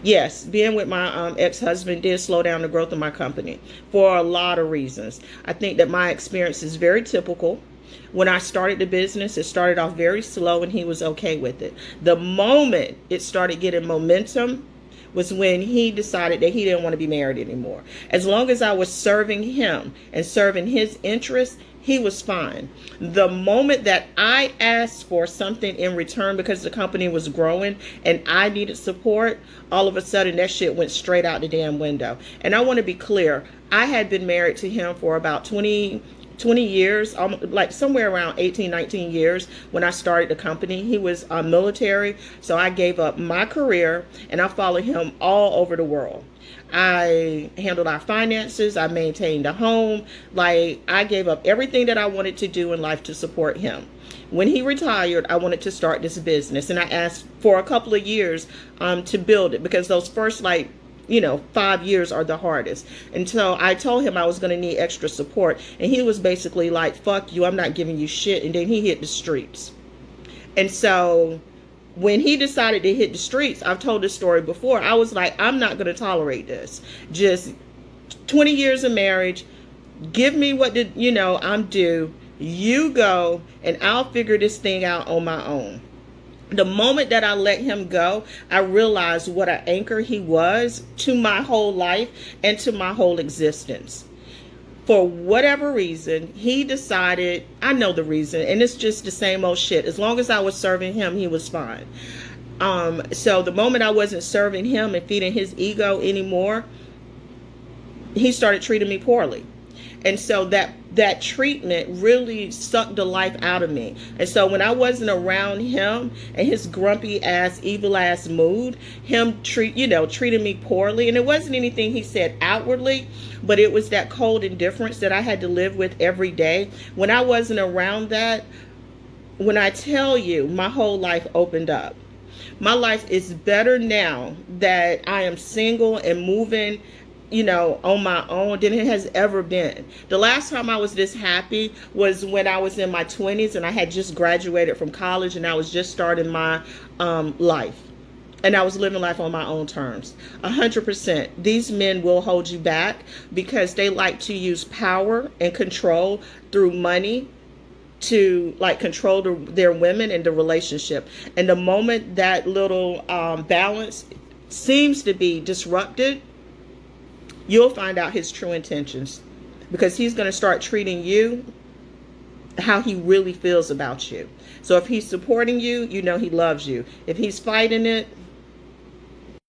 Yes, being with my ex-husband did slow down the growth of my company for a lot of reasons. I think that my experience is very typical. When I started the business, it started off very slow and he was okay with it. The moment it started getting momentum was when he decided that he didn't want to be married anymore. As long as I was serving him and serving his interests, he was fine. The moment that I asked for something in return because the company was growing and I needed support, all of a sudden that shit went straight out the damn window. And I want to be clear, I had been married to him for about 20 years, like somewhere around 18, 19 years when I started the company. He was military, so I gave up my career and I followed him all over the world. I handled our finances. I maintained a home. Like, I gave up everything that I wanted to do in life to support him. When he retired, I wanted to start this business, and I asked for a couple of years to build it, because those first 5 years are the hardest. And so I told him I was going to need extra support, and he was basically like, fuck you, I'm not giving you shit. And then he hit the streets. And so when he decided to hit the streets, I've told this story before, I was like, I'm not going to tolerate this. Just 20 years of marriage, give me what I'm due. You go, and I'll figure this thing out on my own. The moment that I let him go, I realized what an anchor he was to my whole life and to my whole existence. For whatever reason, he decided, I know the reason, and it's just the same old shit. As long as I was serving him, he was fine. So the moment I wasn't serving him and feeding his ego anymore, he started treating me poorly. And so that treatment really sucked the life out of me. And so when I wasn't around him and his grumpy ass, evil ass mood, him treating me poorly, and it wasn't anything he said outwardly, but it was that cold indifference that I had to live with every day. When I wasn't around that, when I tell you, my whole life opened up. My life is better now that I am single and moving on my own than it has ever been. The last time I was this happy was when I was in my 20s and I had just graduated from college and I was just starting my life. And I was living life on my own terms. 100%. These men will hold you back because they like to use power and control through money to control their women and the relationship. And the moment that little balance seems to be disrupted, you'll find out his true intentions, because he's going to start treating you how he really feels about you. So if he's supporting you, he loves you. If he's fighting it,